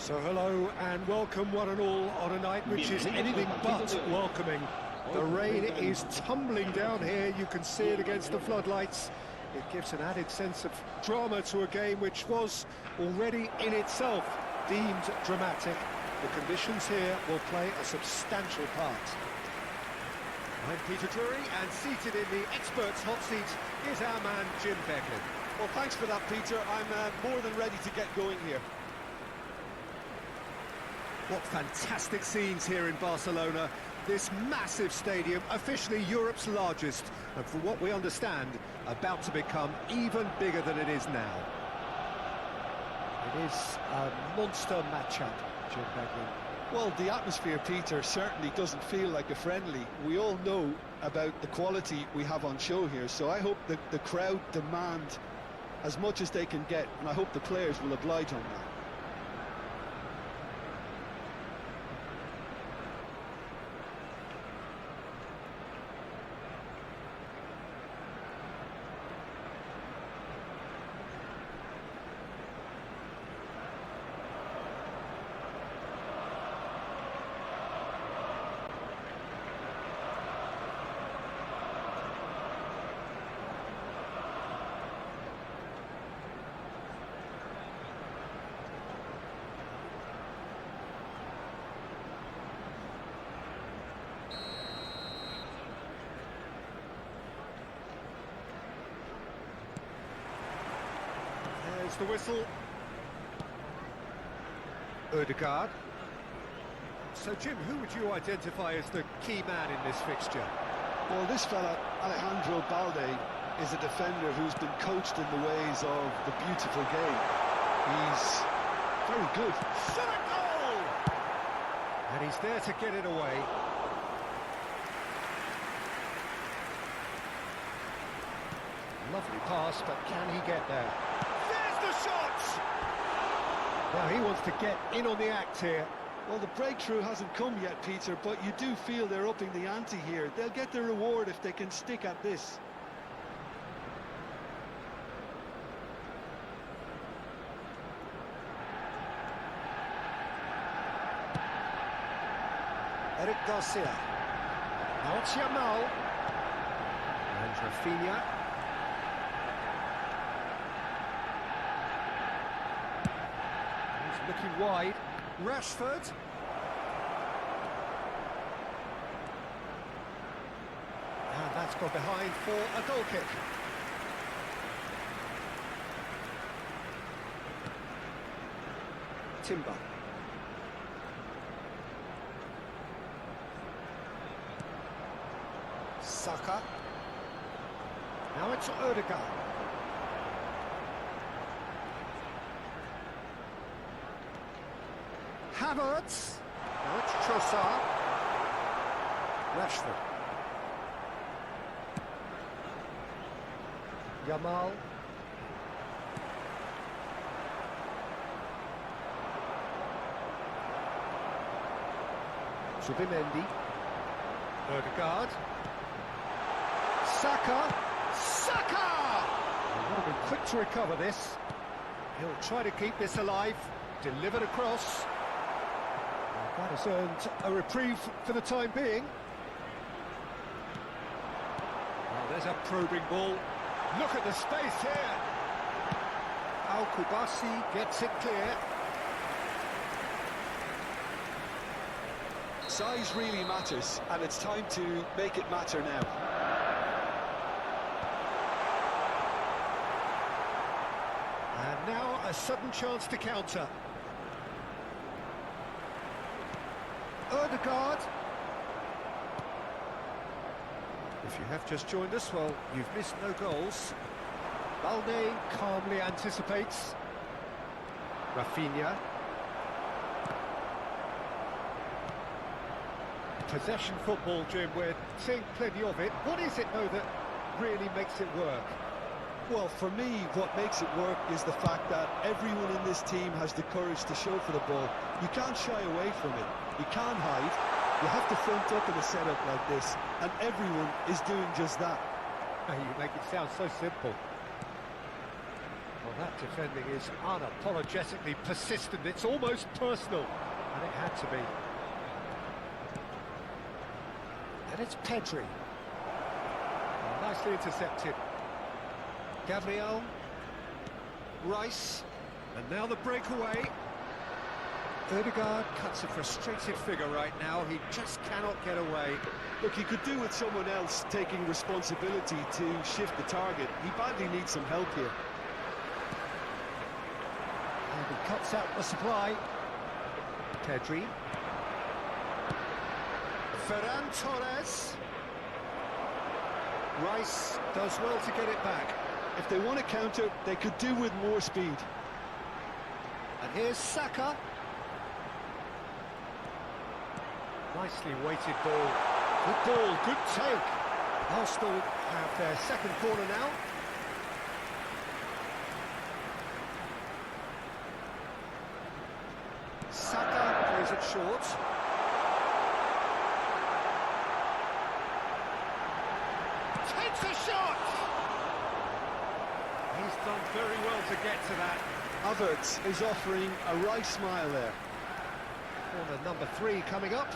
So hello and welcome one and all on a night which is anything but welcoming. The rain is tumbling down here, you can see it against the floodlights. It gives an added sense of drama to a game which was already in itself deemed dramatic. The conditions here will play a substantial part. I'm Peter Drury, and seated in the experts' hot seat is our man Jim Beglin. Well, thanks for that, Peter. I'm more than ready to get going here. What fantastic scenes here in Barcelona. This massive stadium, officially Europe's largest, and from what we understand, about to become even bigger than it is now. It is a monster matchup, Jim Beglin. Well, the atmosphere, Peter, certainly doesn't feel like a friendly. We all know about the quality we have on show here, so I hope that the crowd demand as much as they can get, and I hope the players will oblige on that. There's the whistle. Odegaard. So, Jim, who would you identify as the key man in this fixture? Well, this fella, Alejandro Balde, is a defender who's been coached in the ways of the beautiful game. He's very good. Shot a goal! And he's there to get it away. Lovely pass, but can he get there? There's the shot! Now he wants to get in on the act here. Well, the breakthrough hasn't come yet, Peter, but you do feel they're upping the ante here. They'll get their reward if they can stick at this. Eric Garcia. Now it's Yamal. And Rafinha. He's looking wide. Rashford. And that's gone behind for a goal kick. Timber. Saka. Now it's Odegaard. Havertz. Now it's Trossard. Rashford. Yamal. Zubimendi. Odegaard. Saka! Saka! He would have been quick to recover this. He'll try to keep this alive. Delivered across. That has earned a reprieve for the time being. Oh, there's a probing ball. Look at the space here. Al-Kubasi gets it clear. Size really matters, and it's time to make it matter now. And now a sudden chance to counter. Odegaard. If you have just joined us, well, you've missed no goals. Balde calmly anticipates. Rafinha. Possession football, Jim, we're seeing plenty of it. What is it, though, that really makes it work? Well, for me, what makes it work is the fact that everyone in this team has the courage to show for the ball. You can't shy away from it. You can't hide. You have to front up in a setup like this, and everyone is doing just that. You make it sound so simple. Well, That defending is unapologetically persistent. It's almost personal, and it had to be. And it's Pedri. Nicely intercepted. Gabriel. Rice. And now the breakaway. Ødegaard cuts a frustrated figure right now. He just cannot get away. Look, he could do with someone else taking responsibility to shift the target. He badly needs some help here. And he cuts out the supply. Pedri. Ferran Torres. Rice does well to get it back. If they want to counter, they could do with more speed. And here's Saka. Nicely weighted ball. Good ball, good take. Arsenal have their second corner now. Saka plays it short. Takes a shot! He's done very well to get to that. Havertz is offering a right smile there. Corner number 3 coming up.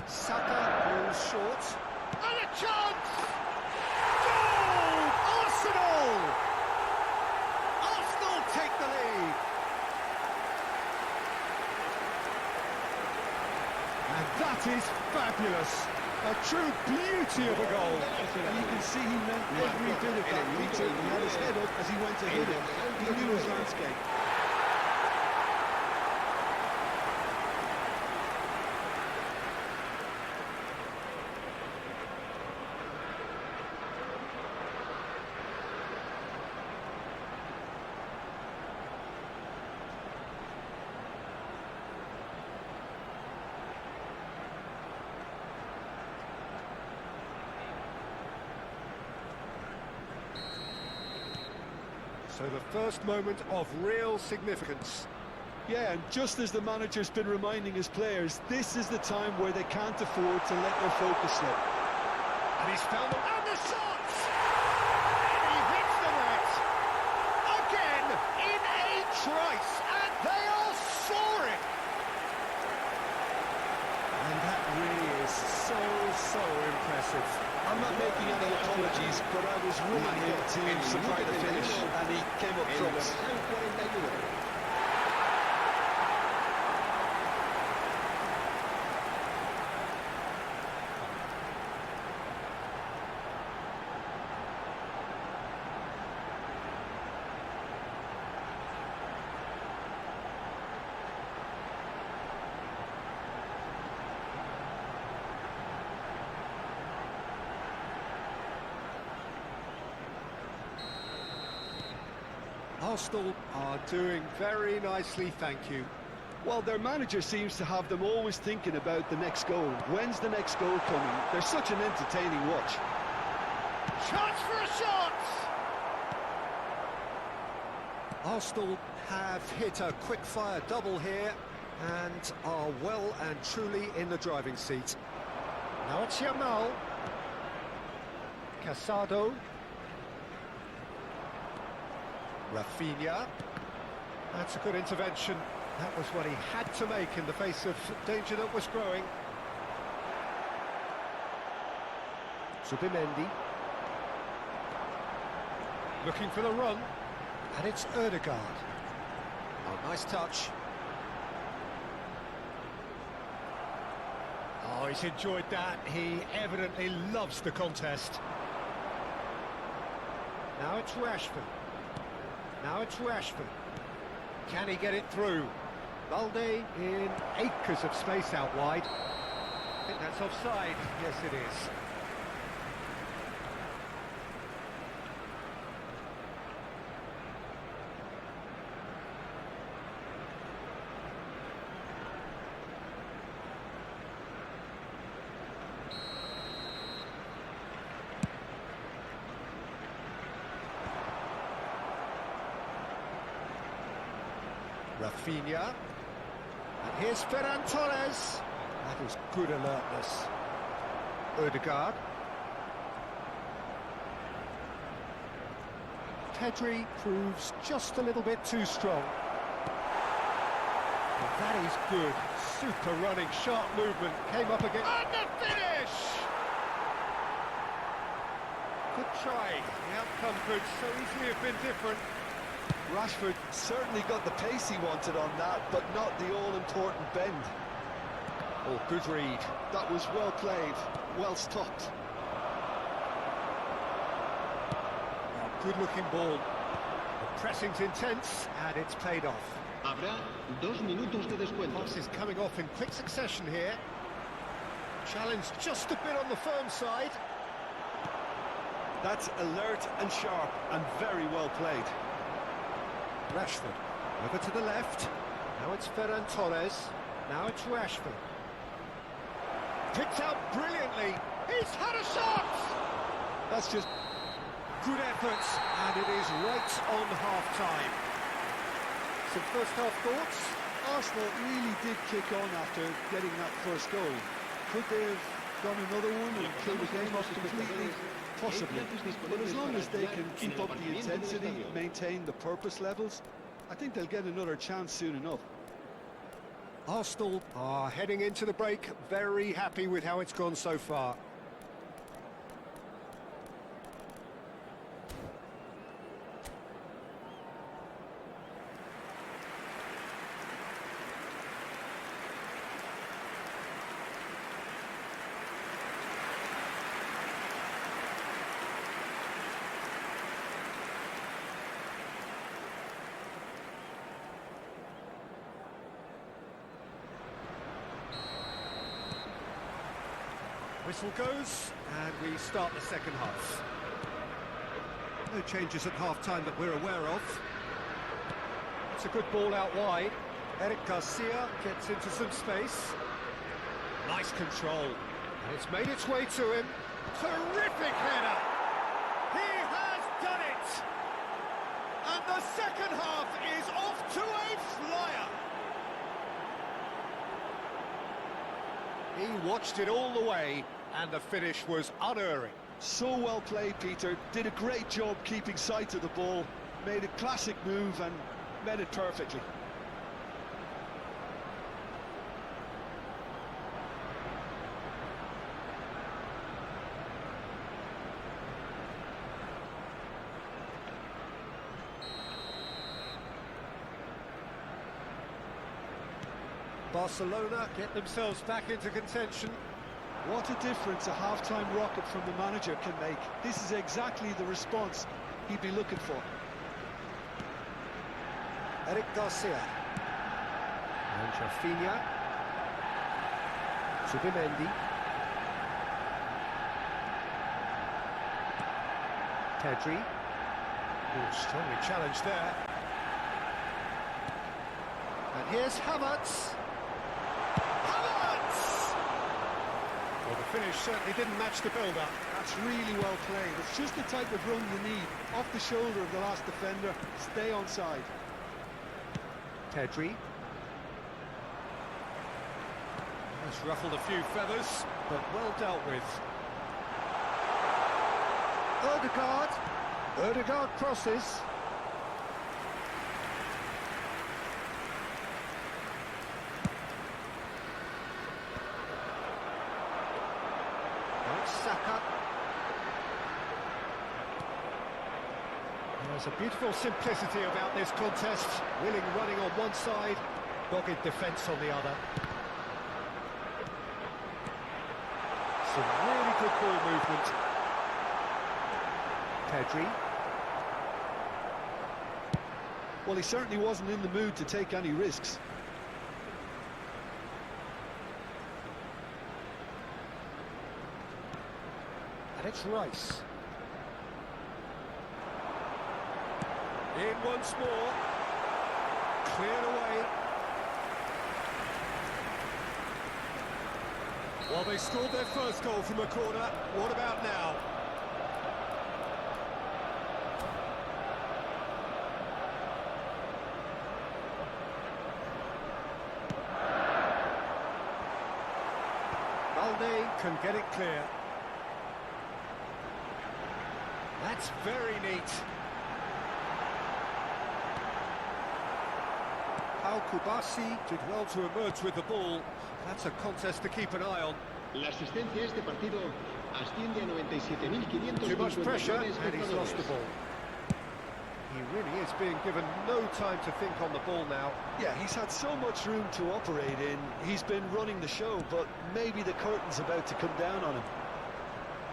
Saka goes short. And a chance! Goal! Arsenal! Arsenal take the lead. And that is fabulous. A true beauty of a goal. And you can see he meant every bit of that, Peter. He had his head up as he went to hit it. He knew his landscape. So the first moment of real significance. Yeah, and just as the manager's been reminding his players, this is the time where they can't afford to let their focus slip. And he's found them. And the shot! And he hits the net. Again, in a trice. And they are soaring. And that really is so impressive. I'm not making any apologies, but I was willing him to supply the finish, and he came up trumps. Arsenal are doing very nicely, thank you. Well, their manager seems to have them always thinking about the next goal. When's the next goal coming? They're such an entertaining watch. Chance for a shot! Arsenal have hit a quick-fire double here and are well and truly in the driving seat. Now it's Yamal. Casado. Rafinha. That's a good intervention. That was what he had to make in the face of danger that was growing. Zubimendi. Looking for the run. And it's Ødegaard. Oh, nice touch. Oh, he's enjoyed that. He evidently loves the contest. Now it's Rashford. Now it's Rashford. Can he get it through? Balde in acres of space out wide. I think that's offside. Yes, it is. Rafinha. And here's Ferran Torres. That is good alertness. Ødegaard. Pedri proves just a little bit too strong. Well, that is good. Super running, sharp movement. Came up again. And the finish! Good try. The outcome could so easily have been different. Rashford certainly got the pace he wanted on that, but not the all-important bend. Oh, good read. That was well played, well stopped. Oh, good-looking ball. The pressing's intense, and it's paid off. Habrá 2 minutos de descuento. Pass is coming off in quick succession here. Challenge just a bit on the firm side. That's alert and sharp and very well played. Rashford, over to the left. Now it's Ferran Torres. Now it's Rashford. Picked out brilliantly. He's had a shot! That's just Good efforts, and it is right on half-time. Some first-half thoughts? Arsenal really did kick on after getting that first goal. Could they have done another one and killed the game off completely? Possibly. But as long as they can keep up the intensity, maintain the purpose levels, I think they'll get another chance soon enough. Arsenal are heading into the break very happy with how it's gone so far. Whistle goes, and we start the second half. No changes at half-time that we're aware of. It's a good ball out wide. Eric Garcia gets into some space. Nice control. And it's made its way to him. Terrific header! He has done it! And the second half is off to a flyer! He watched it all the way, and the finish was unerring. So well played, Peter. Did a great job keeping sight of the ball. Made a classic move and met it perfectly. Barcelona get themselves back into contention. What a difference a half-time rocket from the manager can make. This is exactly the response he'd be looking for. Eric Garcia. And Rafinha. Zubimendi. Pedri. Oh, strongly challenged there. And here's Havertz. Well, the finish certainly didn't match the build-up. That's really well played. It's just the type of run you need. Off the shoulder of the last defender, stay onside. Pedri. Has ruffled a few feathers, but well dealt with. Ødegaard. Ødegaard crosses. Saka. There's a beautiful simplicity about this contest. Willing running on one side, dogged defence on the other. Some really good ball movement. Pedri. Well, he certainly wasn't in the mood to take any risks. And it's Rice. In once more. Cleared away. Well, they scored their first goal from a corner. What about now? Balde can get it clear. That's very neat. Al Kubasi did well to emerge with the ball. That's a contest to keep an eye on. La asistencia a este partido asciende a 97.500 Too much pressure, and he's lost the ball. He really is being given no time to think on the ball now. Yeah, he's had so much room to operate in. He's been running the show, but maybe the curtain's about to come down on him.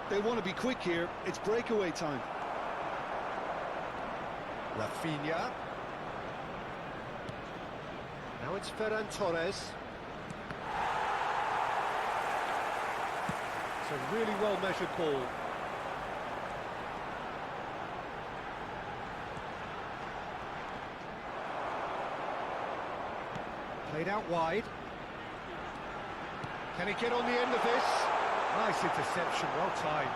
They want to be quick here. It's breakaway time. Rafinha. Now it's Ferran Torres. It's a really well-measured ball. Played out wide. Can he get on the end of this? Nice interception, well timed.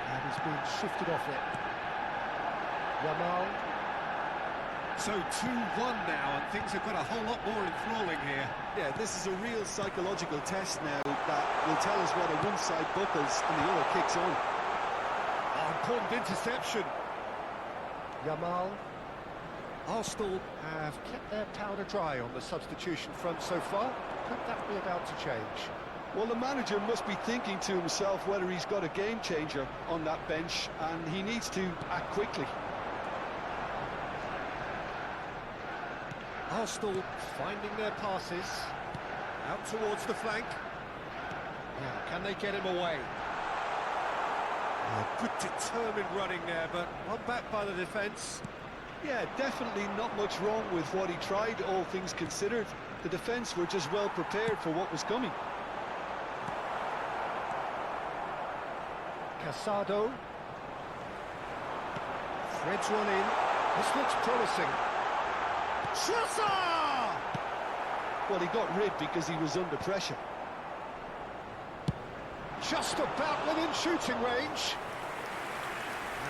And he's been shifted off it. Yamal. So 2-1 now, and things have got a whole lot more enthralling here. Yeah, this is a real psychological test now that will tell us whether one side buckles and the other kicks on. Oh, important interception. Yamal. Arsenal have kept their powder dry on the substitution front so far. Could that be about to change? Well, the manager must be thinking to himself whether he's got a game changer on that bench, and he needs to act quickly. Arsenal finding their passes. Out towards the flank. Now, can they get him away? Good determined running there, but one back by the defence. Yeah, definitely not much wrong with what he tried, all things considered. The defence were just well prepared for what was coming. Casado. Threads one in. This looks promising. Trossard! Well, he got rid because he was under pressure. Just about within shooting range.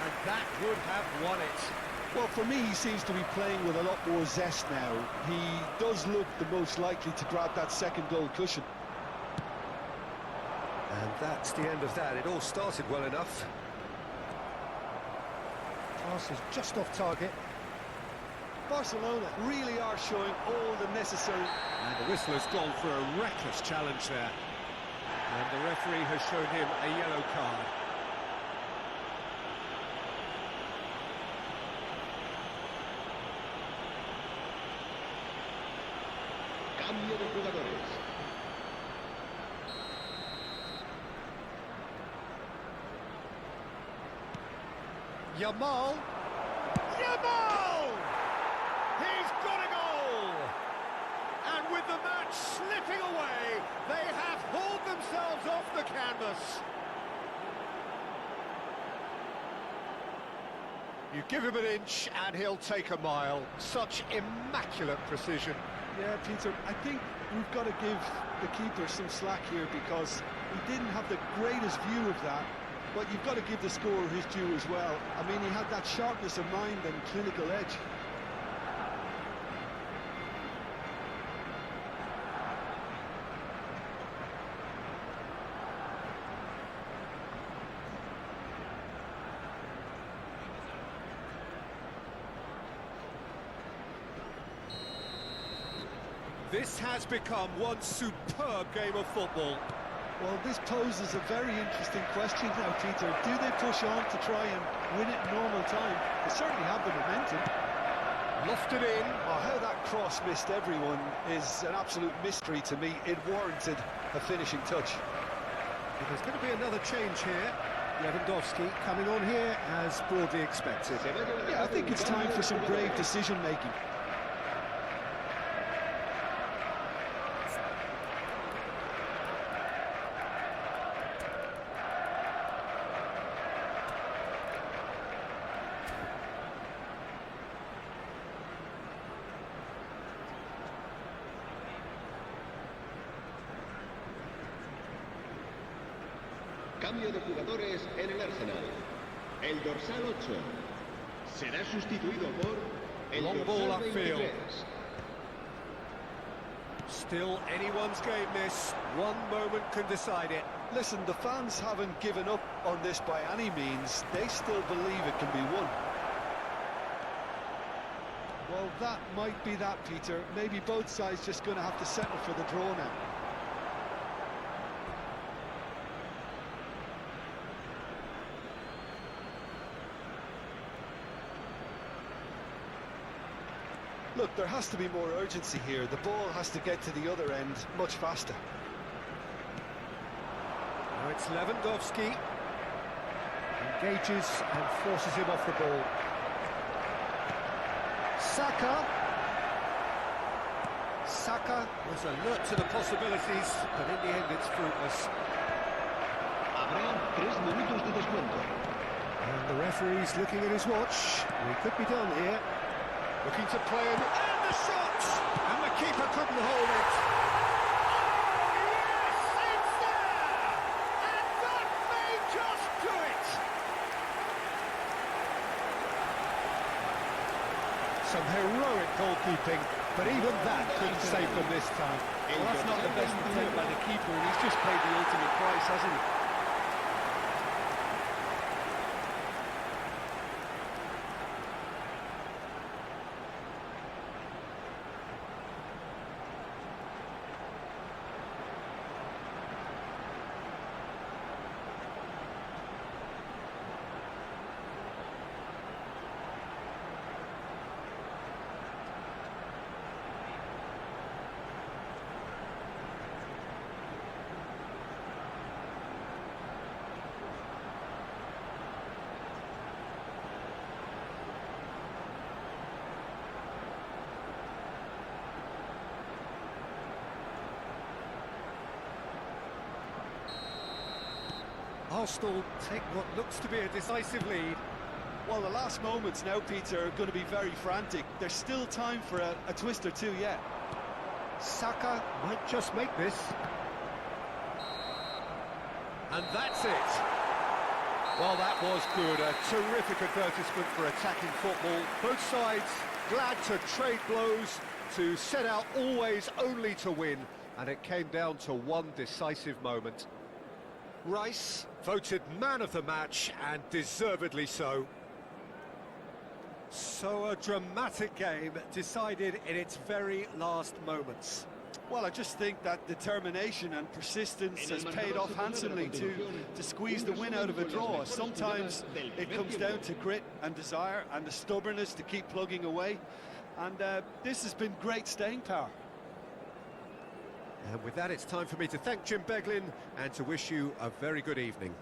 And that would have won it. Well, for me, he seems to be playing with a lot more zest now. He does look the most likely to grab that second goal cushion. And that's the end of that. It all started well enough. Pass is just off target. Barcelona really are showing all the necessary... And the whistle has gone for a reckless challenge there. And the referee has shown him a yellow card. Cambio de jugadores. Yamal. Yamal! He's got a goal! And with the match slipping away, they have hauled themselves off the canvas. You give him an inch and he'll take a mile. Such immaculate precision. Yeah, Peter, I think we've got to give the keeper some slack here because he didn't have the greatest view of that, but you've got to give the scorer his due as well. I mean, he had that sharpness of mind and clinical edge. This has become one superb game of football. Well, this poses a very interesting question now, Peter. Do they push on to try and win it in normal time? They certainly have the momentum. Lofted in. Oh, how that cross missed everyone is an absolute mystery to me. It warranted a finishing touch. There's going to be another change here. Lewandowski coming on here as broadly expected. Yeah, I think it's time for some brave decision-making. Cambio de jugadores en el Arsenal. El dorsal 8 será sustituido por el Long ball dorsal upfield. 23. Still anyone's game, this. One moment can decide it. Listen, the fans haven't given up on this by any means. They still believe it can be won. Well, that might be that, Peter. Maybe both sides just going to have to settle for the draw now. Look, there has to be more urgency here. The ball has to get to the other end much faster. Now it's Lewandowski. Engages and forces him off the ball. Saka. Saka was alert to the possibilities, but in the end it's fruitless. Habrá 3 minutos de descuento. And the referee's looking at his watch. We could be done here. Looking to play in, and the shot! And the keeper couldn't hold it. Oh, yes, it's there! And that may just do it! Some heroic goalkeeping, but even that couldn't save them this time. Well, that's not the best attempt by the keeper, and he's just paid the ultimate price, hasn't he? Arsenal take what looks to be a decisive lead. Well, the last moments now, Peter, are going to be very frantic. There's still time for a twist or two yet. Saka might just make this. And that's it. Well, that was good. A terrific advertisement for attacking football. Both sides glad to trade blows, to set out always only to win. And it came down to one decisive moment. Rice voted man of the match, and deservedly so. So a dramatic game decided in its very last moments. Well, I just think that determination and persistence has paid off handsomely to squeeze the win out of a draw. Sometimes it comes down to grit and desire and the stubbornness to keep plugging away. And this has been great staying power. And with that, it's time for me to thank Jim Beglin and to wish you a very good evening.